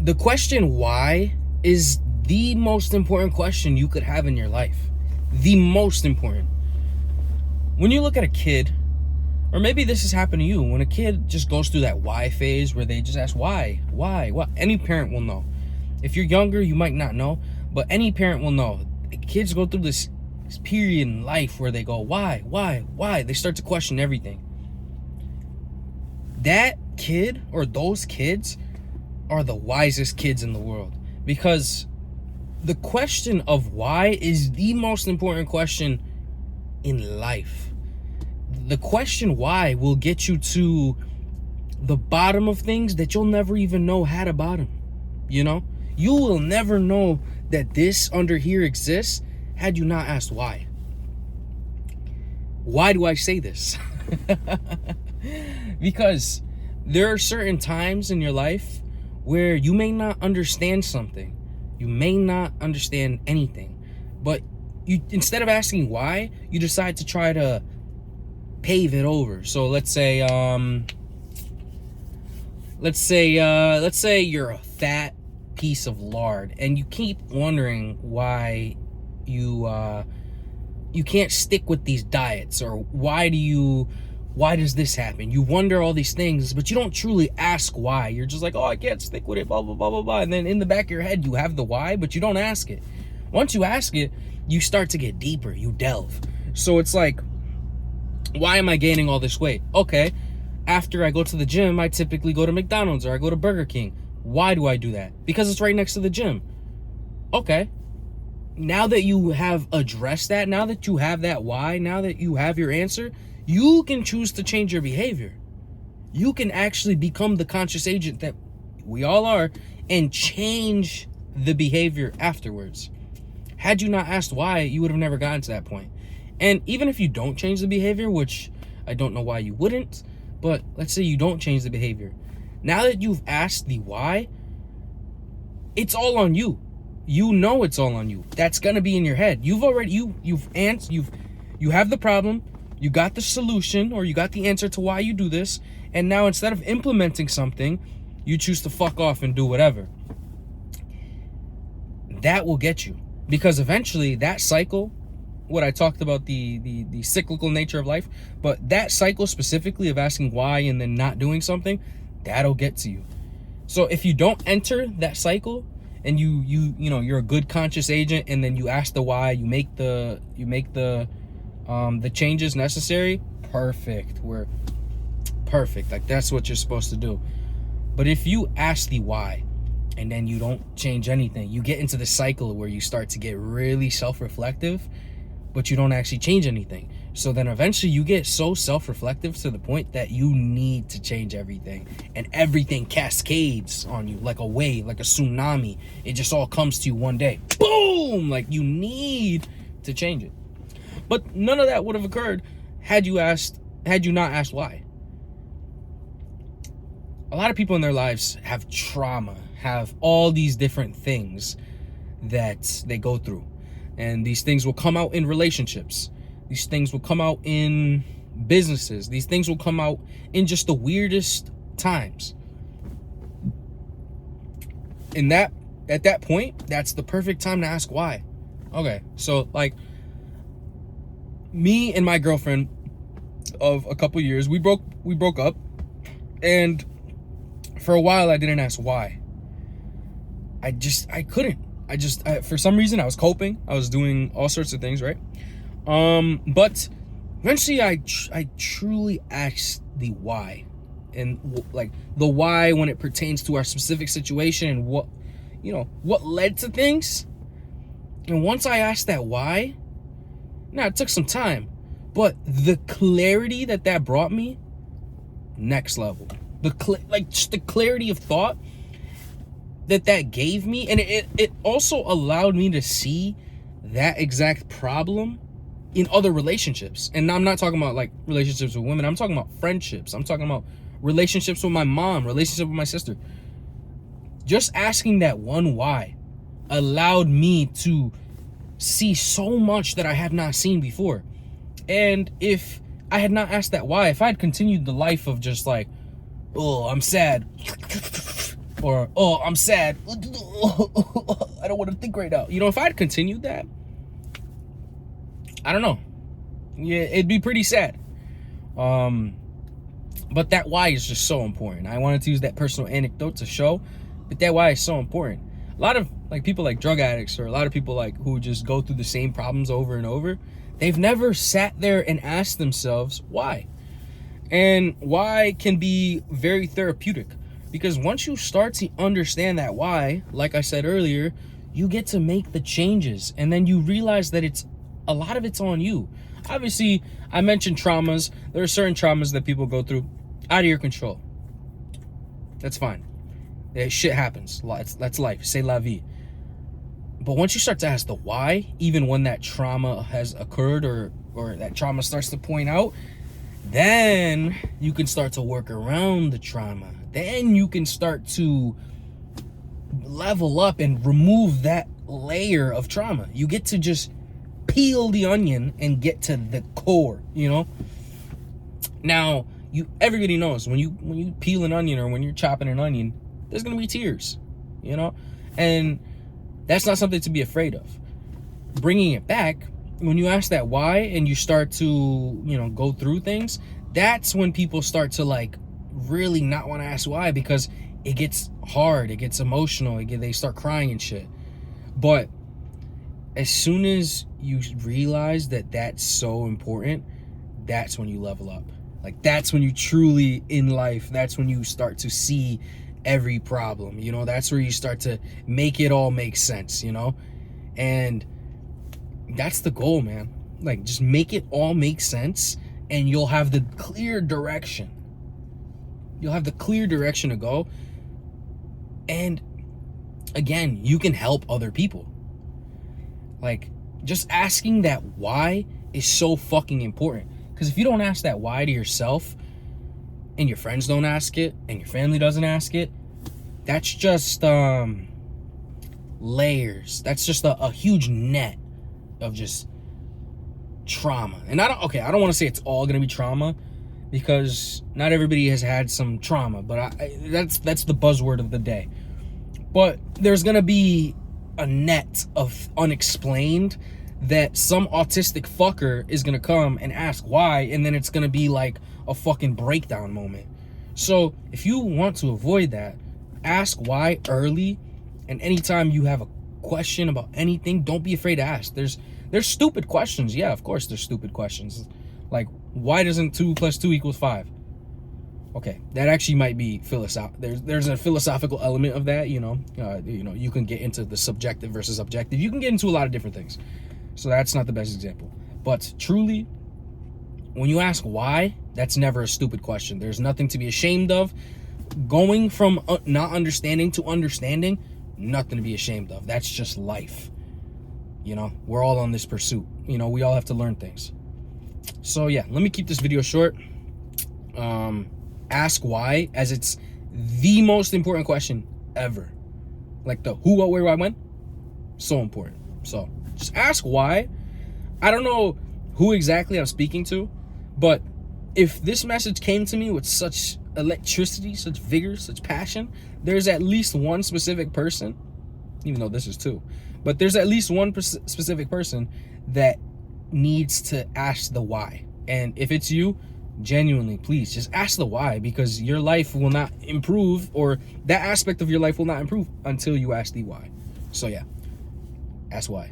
The question why is the most important question you could have in your life. The most important. When you look at a kid, or maybe this has happened to you, when a kid just goes through that why phase where they just ask why. Any parent will know. If you're younger, you might not know, but any parent will know. Kids go through this period in life where they go, why? They start to question everything. That kid or those kids are the wisest kids in the world, because the question of why is the most important question in life. The question why will get you to the bottom of things that you'll never even know had a bottom. You know? You will never know that this under here exists had you not asked why. Why do I say this? Because there are certain times in your life where you may not understand something. You may not understand anything. But you, instead of asking why, you decide to try to pave it over. So let's say you're a fat piece of lard and you keep wondering why you can't stick with these diets, or why does this happen? You wonder all these things, but you don't truly ask why. You're just like, oh, I can't stick with it, blah, blah, blah, blah, blah. And then in the back of your head, you have the why, but you don't ask it. Once you ask it, you start to get deeper, you delve. So it's like, why am I gaining all this weight? Okay, after I go to the gym, I typically go to McDonald's or I go to Burger King. Why do I do that? Because it's right next to the gym. Okay, now that you have addressed that, now that you have that why, now that you have your answer, you can choose to change your behavior. You can actually become the conscious agent that we all are and change the behavior afterwards. Had you not asked why, you would have never gotten to that point. And even if you don't change the behavior, which I don't know why you wouldn't, but let's say you don't change the behavior. Now that you've asked the why, it's all on you. You know it's all on you. That's gonna be in your head. You've already you have the problem, you got the solution, or you got the answer to why you do this, and now instead of implementing something, you choose to fuck off and do whatever. That will get you. Because eventually that cycle, what I talked about, the cyclical nature of life, but that cycle specifically of asking why and then not doing something, that'll get to you. So if you don't enter that cycle and you're a good conscious agent, and then you ask the why, you make the changes necessary, perfect. We're perfect. Like, that's what you're supposed to do. But if you ask the why and then you don't change anything, you get into the cycle where you start to get really self-reflective, but you don't actually change anything. So then eventually you get so self-reflective to the point that you need to change everything, and everything cascades on you like a wave, like a tsunami. It just all comes to you one day. Boom! Like, you need to change it. But none of that would have occurred had you not asked why. A lot of people in their lives have trauma, have all these different things that they go through. And these things will come out in relationships. These things will come out in businesses. These things will come out in just the weirdest times. And at that point, that's the perfect time to ask why. Okay, so like, me and my girlfriend of a couple years, we broke up, and for a while I didn't ask why. I couldn't. For some reason I was coping. I was doing all sorts of things, right? But eventually I truly asked the why, and like the why when it pertains to our specific situation and what led to things. And once I asked that why, now it took some time, but the clarity that brought me, next level. Just the clarity of thought that gave me, and it also allowed me to see that exact problem in other relationships. And I'm not talking about like relationships with women. I'm talking about friendships. I'm talking about relationships with my mom, relationship with my sister. Just asking that one why allowed me to see so much that I had not seen before. And if I had not asked that why, if I had continued the life of just like, oh, I'm sad, Or, oh, I'm sad. I don't want to think right now. You know, if I'd continued that, I don't know. Yeah, it'd be pretty sad. But that why is just so important. I wanted to use that personal anecdote to show, but that why is so important. A lot of like people like drug addicts, or a lot of people like who just go through the same problems over and over, they've never sat there and asked themselves why. And why can be very therapeutic, because once you start to understand that why, like I said earlier, you get to make the changes, and then you realize that it's a lot of it's on you. Obviously, I mentioned traumas. There are certain traumas that people go through out of your control. That's fine. Shit happens. That's life. C'est la vie. But once you start to ask the why, even when that trauma has occurred, or that trauma starts to point out, then you can start to work around the trauma. Then you can start to level up and remove that layer of trauma. You get to just peel the onion and get to the core, you know? Now, everybody knows when you peel an onion, or when you're chopping an onion, there's gonna be tears, you know? And that's not something to be afraid of. Bringing it back, when you ask that why and you start to, you know, go through things, that's when people start to like really not want to ask why, because it gets hard, it gets emotional, they start crying and shit. But as soon as you realize that that's so important, that's when you level up. Like, that's when you truly, in life, that's when you start to see every problem, you know? That's where you start to make it all make sense, you know? And that's the goal, man. Like, just make it all make sense, and you'll have the clear direction. You'll have the clear direction to go. And again, you can help other people. Like, just asking that why is so fucking important. Because if you don't ask that why to yourself, and your friends don't ask it, and your family doesn't ask it, that's just layers. That's just a huge net of just trauma. And I don't want to say it's all gonna be trauma, because not everybody has had some trauma, but that's the buzzword of the day. But there's gonna be a net of unexplained that some autistic fucker is gonna come and ask why, and then it's gonna be like a fucking breakdown moment. So if you want to avoid that, ask why early, and anytime you have a question about anything, don't be afraid to ask. There's stupid questions. Yeah, of course there's stupid questions. Like, why doesn't 2 + 2 = 5? Okay, that actually might be philosophical. There's a philosophical element of that, you know. You can get into the subjective versus objective. You can get into a lot of different things. So that's not the best example. But truly, when you ask why, that's never a stupid question. There's nothing to be ashamed of. Going from not understanding to understanding, nothing to be ashamed of. That's just life. You know, we're all on this pursuit. You know, we all have to learn things. So yeah, let me keep this video short. Ask why, as it's the most important question ever. Like the who, what, where, why, when. So important. So just ask why. I don't know who exactly I'm speaking to, but if this message came to me with such electricity, such vigor, such passion, there's at least one specific person, even though this is two, but there's at least one specific person that needs to ask the why. And if it's you, genuinely, please just ask the why, because your life will not improve, or that aspect of your life will not improve until you ask the why. So yeah, ask why.